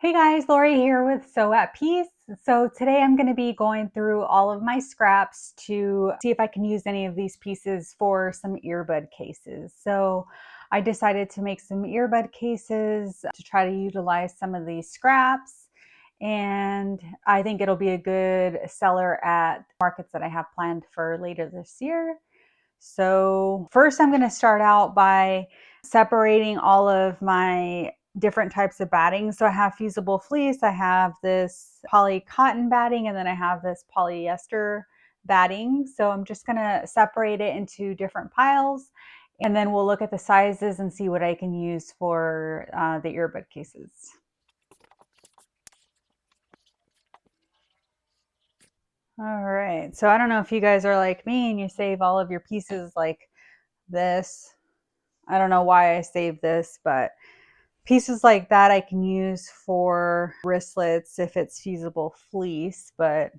Hey guys, Lori here with Sew at Peace. So today I'm going to be going through all of my scraps to see if I can use any of these pieces for some earbud cases. So I decided to make some earbud cases to try to utilize some of these scraps. And I think it'll be a good seller at markets that I have planned for later this year. So first I'm going to start out by separating all of my different types of batting. So I have fusible fleece, I have this poly cotton batting, and then I have this polyester batting. So I'm just going to separate it into different piles, and then we'll look at the sizes and see what I can use for the earbud cases. All right, so I don't know if you guys are like me and you save all of your pieces like this. I don't know why I saved this, but pieces like that I can use for wristlets if it's fusible fleece, but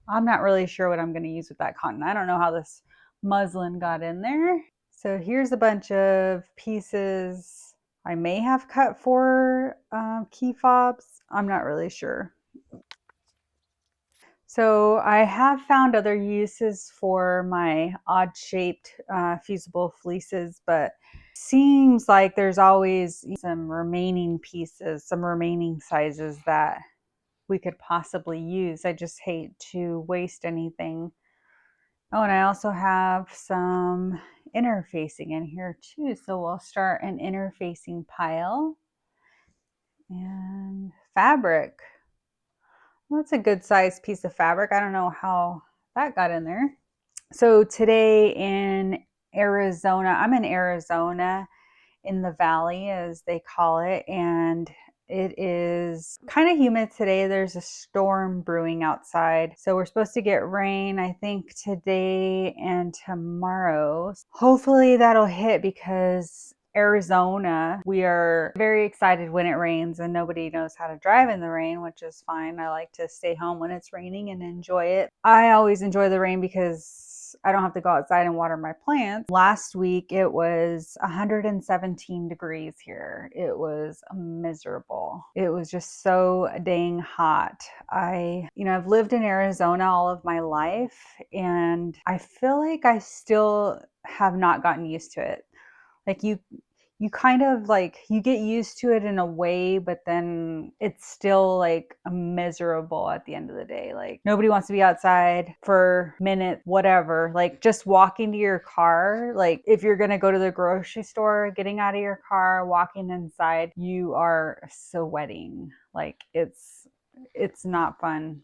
I'm not really sure what I'm going to use with that cotton. I don't know how this muslin got in there. So here's a bunch of pieces I may have cut for key fobs. I'm not really sure. So I have found other uses for my odd shaped fusible fleeces, but seems like there's always some remaining pieces, some remaining sizes that we could possibly use. I just hate to waste anything. Oh, and I also have some interfacing in here too. So we'll start an interfacing pile and fabric. Well, that's a good sized piece of fabric. I don't know how that got in there. So today in Arizona, I'm in Arizona in the valley, as they call it, and it is kind of humid today. There's a storm brewing outside. So we're supposed to get rain, I think, today and tomorrow. Hopefully that'll hit because Arizona, we are very excited when it rains and nobody knows how to drive in the rain, which is fine. I like to stay home when it's raining and enjoy it. I always enjoy the rain because I don't have to go outside and water my plants. Last week it was 117 degrees here. It was miserable. It was just so dang hot. I've lived in Arizona all of my life and I feel like I still have not gotten used to it. Like you kind of like you get used to it in a way, but then it's still like miserable at the end of the day. Like nobody wants to be outside for minutes, whatever. Like just walking to your car, like if you're gonna go to the grocery store, getting out of your car, walking inside, you are sweating. Like it's not fun.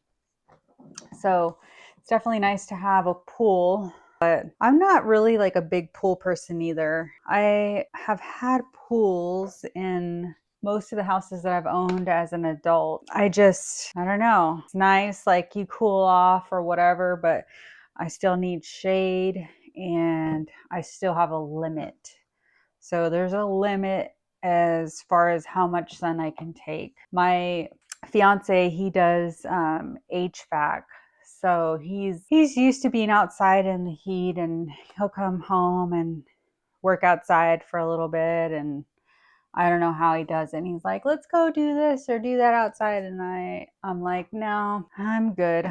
So it's definitely nice to have a pool, but I'm not really like a big pool person either. I have had pools in most of the houses that I've owned as an adult. I don't know. It's nice, like you cool off or whatever, but I still need shade and I still have a limit. So there's a limit as far as how much sun I can take. My fiance, he does HVAC. So he's used to being outside in the heat, and he'll come home and work outside for a little bit, and I don't know how he does it. And he's like, let's go do this or do that outside. And I'm like, no, I'm good.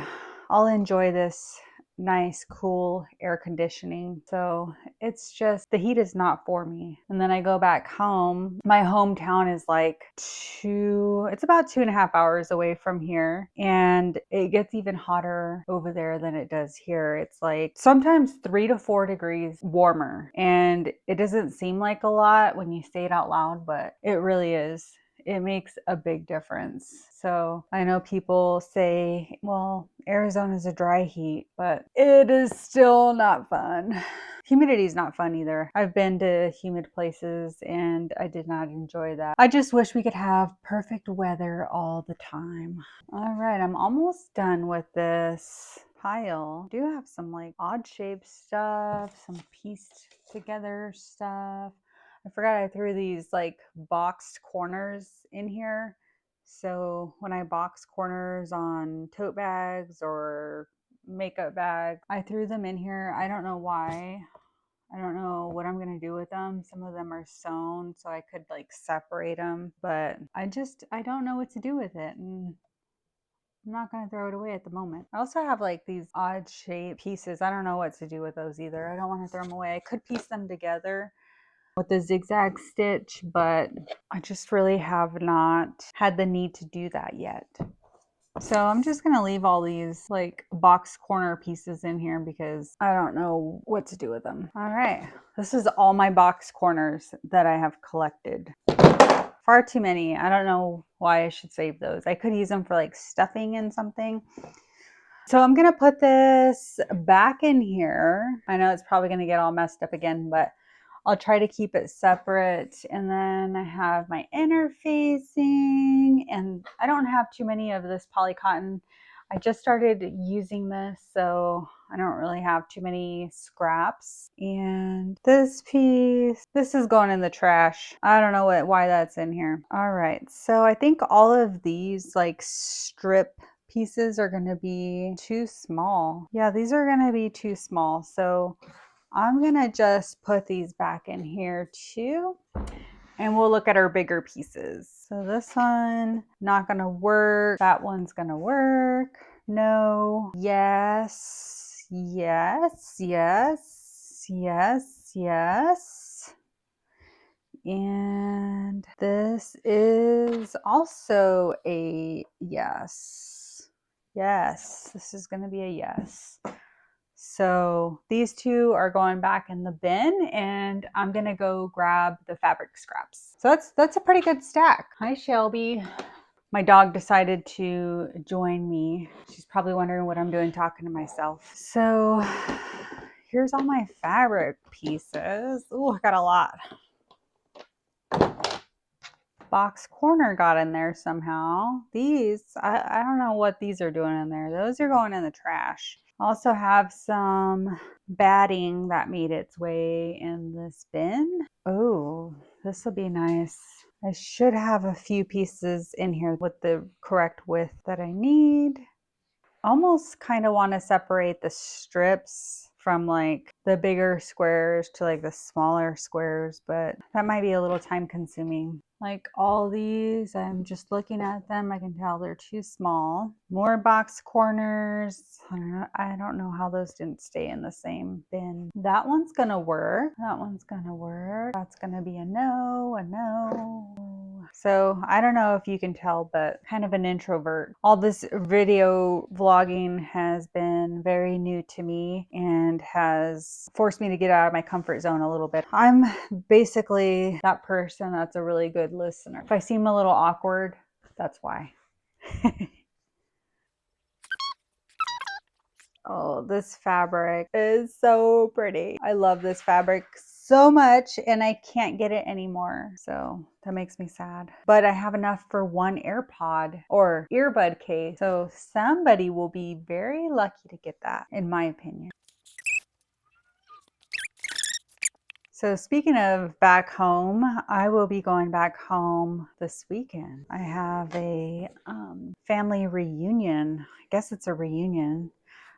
I'll enjoy this nice, cool air conditioning. So it's just the heat is not for me. And then I go back home. My hometown is like it's about 2.5 hours away from here. And it gets even hotter over there than it does here. It's like sometimes 3 to 4 degrees warmer. And it doesn't seem like a lot when you say it out loud, but it really is. It makes a big difference. So I know people say, well, Arizona's a dry heat, but it is still not fun. Humidity is not fun either. I've been to humid places and I did not enjoy that. I just wish we could have perfect weather all the time. All right, I'm almost done with this pile. I do have some like odd shaped stuff, some pieced together stuff. I forgot I threw these like boxed corners in here. So when I box corners on tote bags or makeup bags, I threw them in here. I don't know why. I don't know what I'm gonna do with them. Some of them are sewn, so I could like separate them, but I don't know what to do with it. And I'm not gonna throw it away at the moment. I also have like these odd shaped pieces. I don't know what to do with those either. I don't want to throw them away. I could piece them together with the zigzag stitch, but I just really have not had the need to do that yet. So I'm just gonna leave all these like box corner pieces in here because I don't know what to do with them. All right, this is all my box corners that I have collected. Far too many. I don't know why I should save those. I could use them for like stuffing and something. So I'm gonna put this back in here. I know it's probably gonna get all messed up again, but I'll try to keep it separate. And then I have my interfacing, and I don't have too many of this poly cotton. I just started using this, so I don't really have too many scraps. And this piece, this is going in the trash. I don't know why that's in here. All right, so I think all of these like strip pieces are going to be too small. Yeah, these are going to be too small. So I'm going to just put these back in here too. And we'll look at our bigger pieces. So this one, not going to work. That one's going to work. No. Yes. Yes. Yes. Yes. Yes. And this is also a yes. Yes, this is going to be a yes. So these two are going back in the bin, and I'm going to go grab the fabric scraps. So that's a pretty good stack. Hi, Shelby. My dog decided to join me. She's probably wondering what I'm doing talking to myself. So here's all my fabric pieces. Oh, I got a lot. Box corner got in there somehow. These, I don't know what these are doing in there. Those are going in the trash. Also have some batting that made its way in this bin. Oh, this will be nice. I should have a few pieces in here with the correct width that I need. Almost kind of want to separate the strips from like the bigger squares to like the smaller squares, but that might be a little time consuming. Like all these, I'm just looking at them. I can tell they're too small. More box corners. I don't know how those didn't stay in the same bin. That one's gonna work. That one's gonna work. That's gonna be a no, a no. So I don't know if you can tell, but kind of an introvert. All this video vlogging has been very new to me and has forced me to get out of my comfort zone a little bit. I'm basically that person that's a really good listener. If I seem a little awkward, that's why. Oh, this fabric is so pretty. I love this fabric so much, and I can't get it anymore. So that makes me sad. But I have enough for one AirPod or earbud case. So somebody will be very lucky to get that, in my opinion. So speaking of back home, I will be going back home this weekend. I have a family reunion. I guess it's a reunion.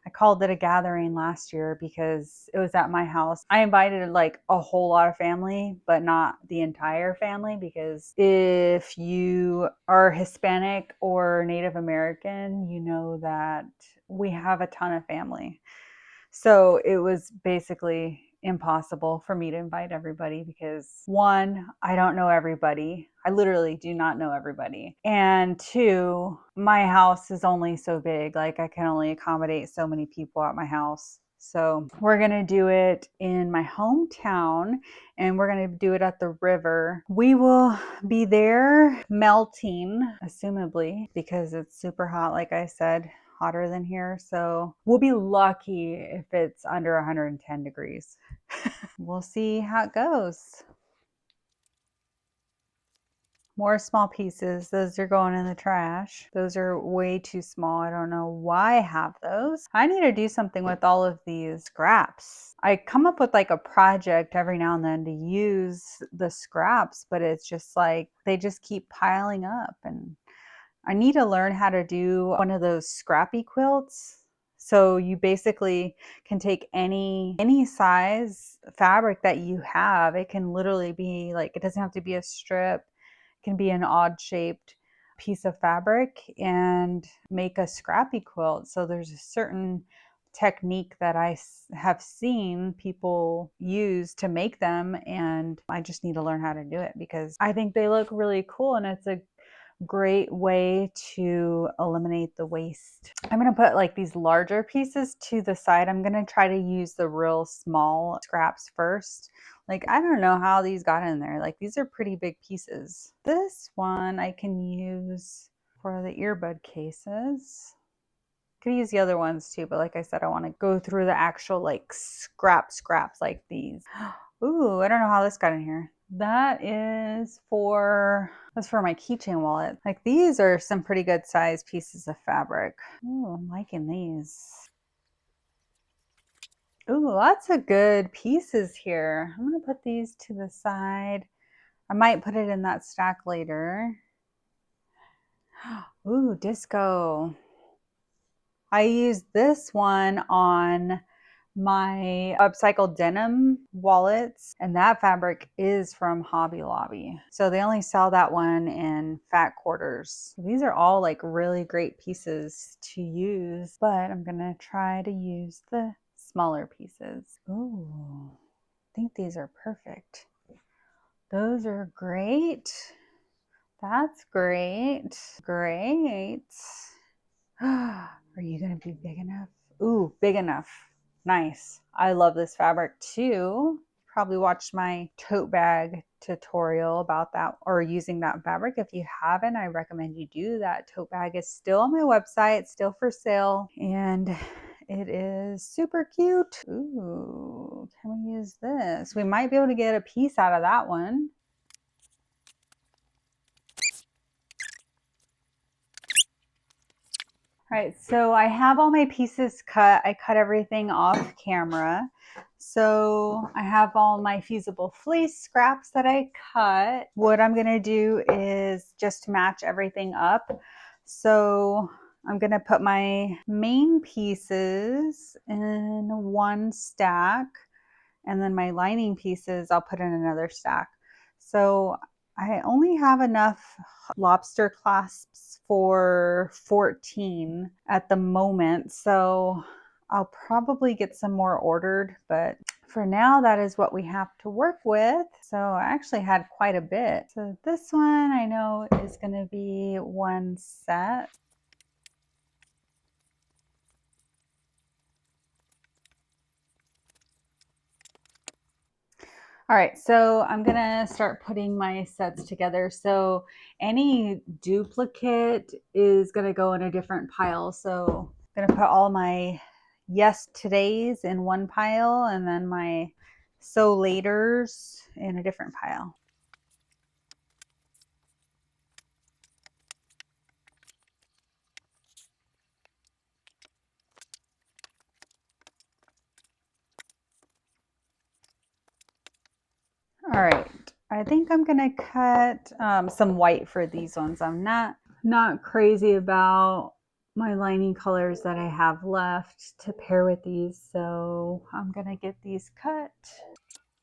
I called it a gathering last year because it was at my house. I invited like a whole lot of family, but not the entire family, because if you are Hispanic or Native American, you know that we have a ton of family. So it was basically impossible for me to invite everybody because one, I don't know everybody. I literally do not know everybody. And two, my house is only so big. Like I can only accommodate so many people at my house. So we're going to do it in my hometown, and we're going to do it at the river. We will be there melting, assumably, because it's super hot, like I said, hotter than here. So we'll be lucky if it's under 110 degrees. We'll see how it goes. More small pieces. Those are going in the trash. Those are way too small. I don't know why I have those. I need to do something with all of these scraps. I come up with like a project every now and then to use the scraps, but it's just like they just keep piling up, and I need to learn how to do one of those scrappy quilts. So you basically can take any size fabric that you have. It can literally be like, it doesn't have to be a strip. It can be an odd shaped piece of fabric and make a scrappy quilt. So there's a certain technique that I have seen people use to make them, and I just need to learn how to do it because I think they look really cool and it's a great way to eliminate the waste. I'm going to put like these larger pieces to the side. I'm going to try to use the real small scraps first. Like, I don't know how these got in there. Like, these are pretty big pieces. This one I can use for the earbud cases. Could use the other ones too, but like I said, I want to go through the actual like scraps like these. Ooh, I don't know how this got in here. That's for my keychain wallet. Like, these are some pretty good size pieces of fabric. Ooh, I'm liking these. Ooh, lots of good pieces here. I'm gonna put these to the side. I might put it in that stack later. Ooh, disco. I used this one on my upcycled denim wallets, and that fabric is from Hobby Lobby. So they only sell that one in fat quarters. These are all like really great pieces to use, but I'm gonna try to use the smaller pieces. Ooh, I think these are perfect. Those are great. That's great. Great. Are you gonna be big enough? Ooh, big enough. Nice. I love this fabric too. Probably watched my tote bag tutorial about that or using that fabric. If you haven't, I recommend you do that. Tote bag is still on my website, still for sale, and it is super cute. Ooh, can we use this? We might be able to get a piece out of that one. All right, so I have all my pieces cut. I cut everything off camera. So I have all my fusible fleece scraps that I cut. What I'm gonna do is just match everything up. So I'm gonna put my main pieces in one stack, and then my lining pieces I'll put in another stack. So I only have enough lobster clasps for 14 at the moment, so I'll probably get some more ordered, but for now that is what we have to work with. So I actually had quite a bit. So this one I know is going to be one set. All right, so I'm gonna start putting my sets together. So any duplicate is gonna go in a different pile. So I'm gonna put all my yes todays in one pile and then my so laters in a different pile. All right, I think I'm gonna cut some white for these ones. I'm not crazy about my lining colors that I have left to pair with these, so I'm gonna get these cut.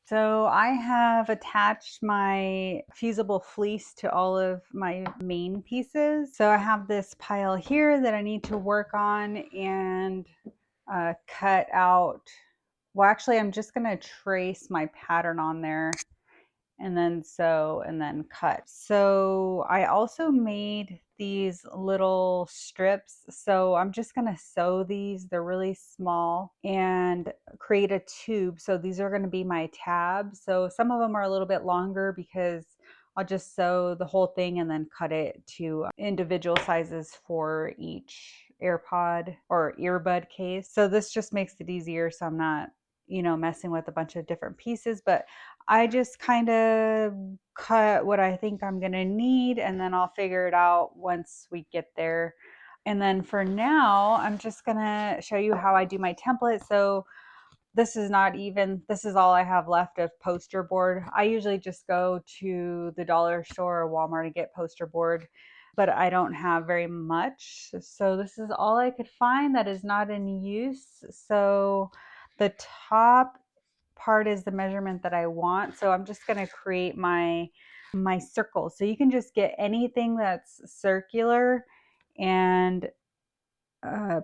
So I have attached my fusible fleece to all of my main pieces. So I have this pile here that I need to work on and cut out. Well, actually, I'm just going to trace my pattern on there and then sew and then cut. So I also made these little strips. So I'm just going to sew these. They're really small and create a tube. So these are going to be my tabs. So some of them are a little bit longer because I'll just sew the whole thing and then cut it to individual sizes for each AirPod or earbud case. So this just makes it easier. So I'm not, messing with a bunch of different pieces, but I just kind of cut what I think I'm going to need, and then I'll figure it out once we get there. And then for now, I'm just going to show you how I do my template. So this is all I have left of poster board. I usually just go to the dollar store or Walmart to get poster board. but I don't have very much. So this is all I could find that is not in use. So the top part is the measurement that I want. So I'm just going to create my circle. So you can just get anything that's circular and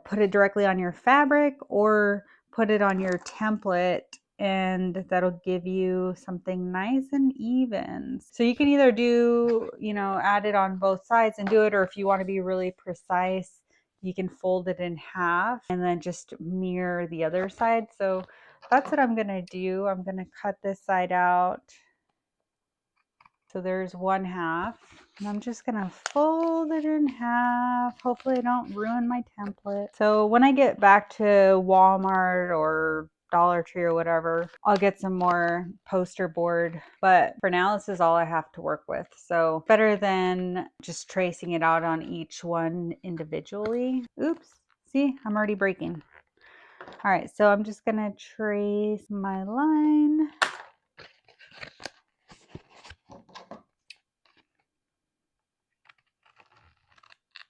put it directly on your fabric or put it on your template, and that'll give you something nice and even. So you can either do, add it on both sides and do it, or if you want to be really precise, you can fold it in half and then just mirror the other side. So that's what I'm going to do. I'm going to cut this side out. So there's one half, and I'm just gonna fold it in half. Hopefully I don't ruin my template. So when I get back to Walmart or Dollar Tree or whatever, I'll get some more poster board. But for now, this is all I have to work with. So better than just tracing it out on each one individually. Oops, see, I'm already breaking. All right, so I'm just gonna trace my line.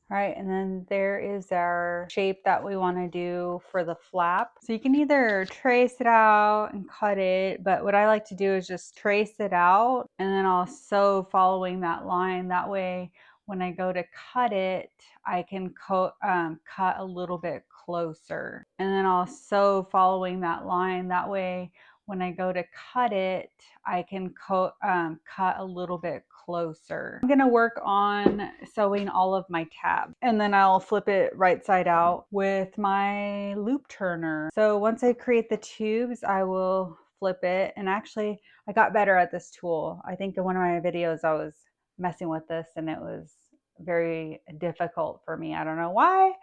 All right, and then there is our shape that we want to do for the flap. So you can either trace it out and cut it, but what I like to do is just trace it out and then I'll sew following that line. That way, when I go to cut it, I can cut a little bit closer. And then I'll sew following that line. That way, when I go to cut it, I can cut a little bit closer. I'm gonna work on sewing all of my tabs, and then I'll flip it right side out with my loop turner. So once I create the tubes, I will flip it. And actually, I got better at this tool. I think in one of my videos, I was messing with this and it was very difficult for me. I don't know why,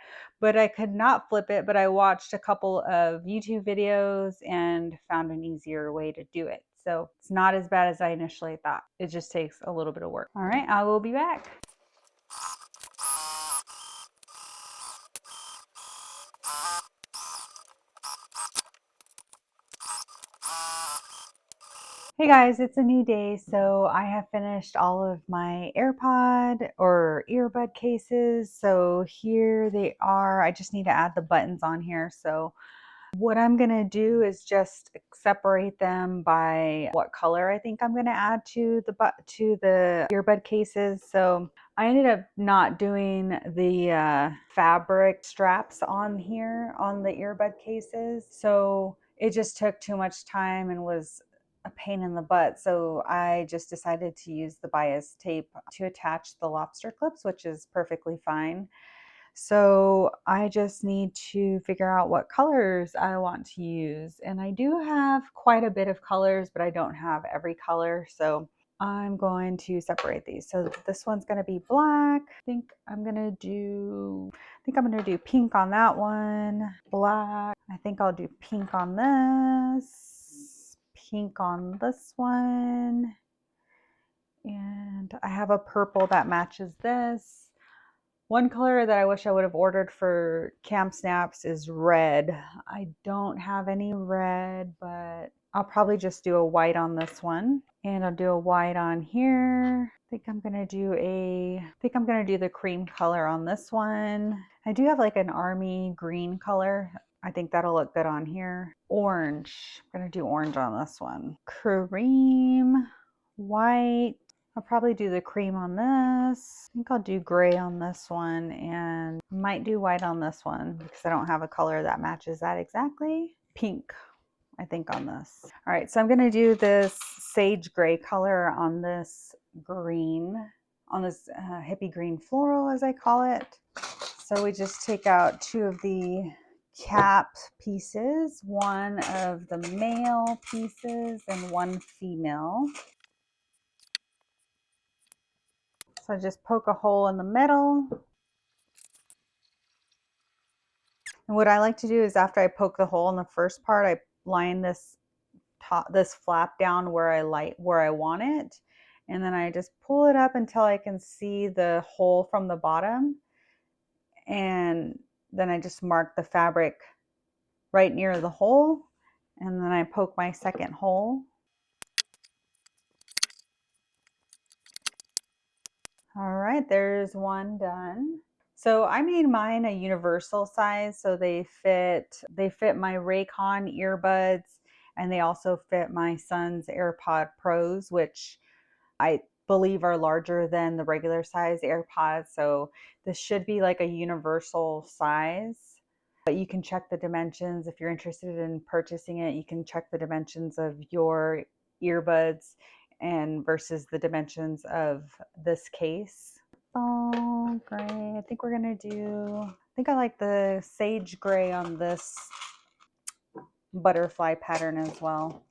but I could not flip it. But I watched a couple of YouTube videos and found an easier way to do it. So it's not as bad as I initially thought. It just takes a little bit of work. All right, I will be back. Hey guys, it's a new day. So I have finished all of my AirPod or earbud cases. So here they are. I just need to add the buttons on here. So what I'm going to do is just separate them by what color I think I'm going to add to the earbud cases. So I ended up not doing the fabric straps on here on the earbud cases. So it just took too much time and was a pain in the butt. So I just decided to use the bias tape to attach the lobster clips, which is perfectly fine. So I just need to figure out what colors I want to use. And I do have quite a bit of colors, but I don't have every color. So I'm going to separate these. So this one's going to be black. I think I'm going to do pink on that one. Black. I think I'll do pink on this. Pink on this one. And I have a purple that matches this. One color that I wish I would have ordered for Camp Snaps is red. I don't have any red, but I'll probably just do a white on this one. And I'll do a white on here. I think I'm gonna do the cream color on this one. I do have like an army green color. I think that'll look good on here. Orange. I'm gonna do orange on this one. Cream, white. I'll probably do the cream on this. I think I'll do gray on this one and might do white on this one because I don't have a color that matches that exactly. Pink, I think, on this. All right, so I'm going to do this sage gray color on this green, on this hippie green floral, as I call it. So we just take out two of the cap pieces, one of the male pieces and one female. So I just poke a hole in the middle. And what I like to do is after I poke the hole in the first part, I line this flap down where I want it. And then I just pull it up until I can see the hole from the bottom. And then I just mark the fabric right near the hole. And then I poke my second hole. All right, there's one done. So I made mine a universal size, so they fit my Raycon earbuds, and they also fit my son's AirPod Pros, which I believe are larger than the regular size AirPods. So this should be like a universal size. But you can check the dimensions if you're interested in purchasing it. You can check the dimensions of your earbuds and versus the dimensions of this case. Oh, gray. I think we're gonna do, I think I like the sage gray on this butterfly pattern as well.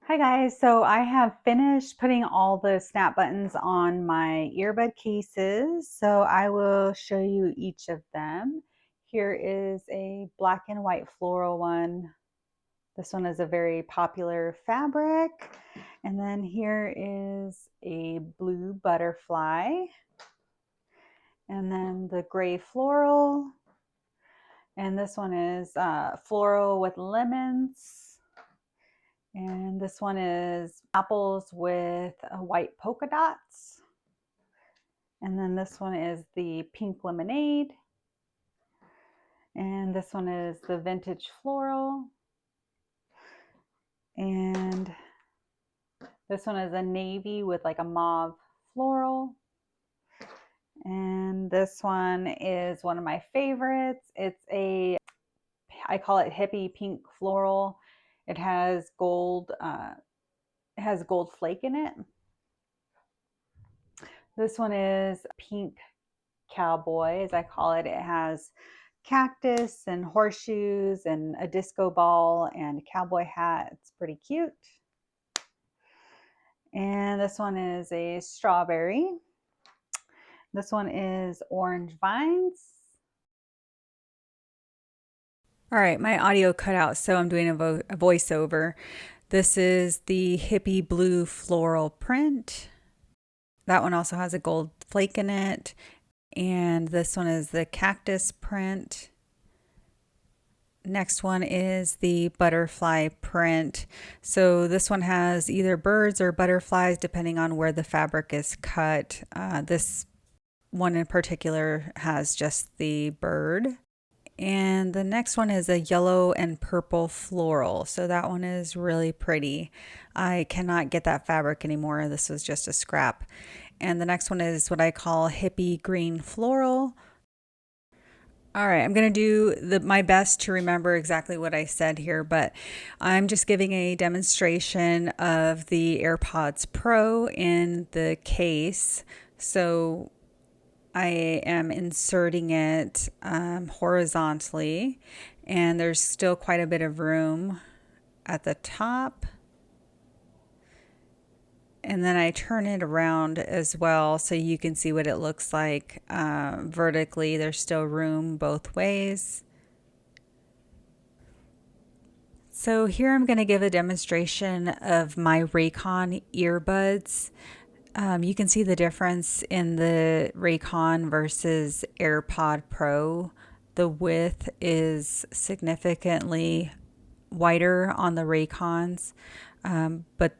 Hi guys, so I have finished putting all the snap buttons on my earbud cases. So I will show you each of them. Here is a black and white floral one. This one is a very popular fabric. And then here is a blue butterfly. And then the gray floral. And this one is floral with lemons. And this one is apples with white polka dots. And then this one is the pink lemonade. And this one is the vintage floral. And this one is a navy with like a mauve floral. And this one is one of my favorites. I call it hippie pink floral. It has gold flake in it. This one is pink cowboy, as I call it. It has cactus and horseshoes and a disco ball and a cowboy hat. It's pretty cute. And this one is a strawberry. This one is orange vines. All right, my audio cut out, so I'm doing a voiceover. This is the hippie blue floral print. That one also has a gold flake in it. And this one is the cactus print. Next one is the butterfly print. So this one has either birds or butterflies depending on where the fabric is cut. This one in particular has just the bird. And the next one is a yellow and purple floral. So that one is really pretty. I cannot get that fabric anymore. This was just a scrap. And the next one is what I call hippie green floral. All right, I'm going to do my best to remember exactly what I said here, but I'm just giving a demonstration of the AirPods Pro in the case. So I am inserting it horizontally, and there's still quite a bit of room at the top. And then I turn it around as well so you can see what it looks like vertically. There's still room both ways. So here I'm going to give a demonstration of my Raycon earbuds. You can see the difference in the Raycon versus AirPod Pro. The width is significantly wider on the Raycons, but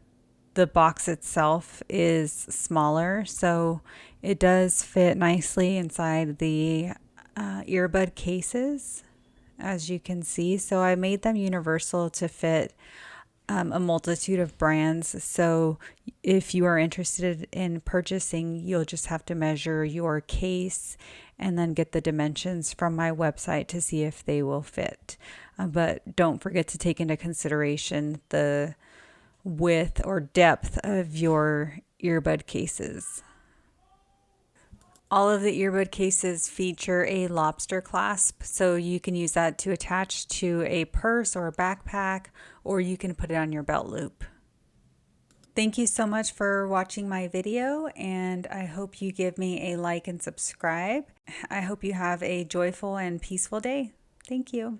the box itself is smaller, so it does fit nicely inside the earbud cases, as you can see. So I made them universal to fit a multitude of brands. So if you are interested in purchasing, you'll just have to measure your case and then get the dimensions from my website to see if they will fit. But don't forget to take into consideration the width or depth of your earbud cases. All of the earbud cases feature a lobster clasp, so you can use that to attach to a purse or a backpack, or you can put it on your belt loop. Thank you so much for watching my video, and I hope you give me a like and subscribe. I hope you have a joyful and peaceful day. Thank you.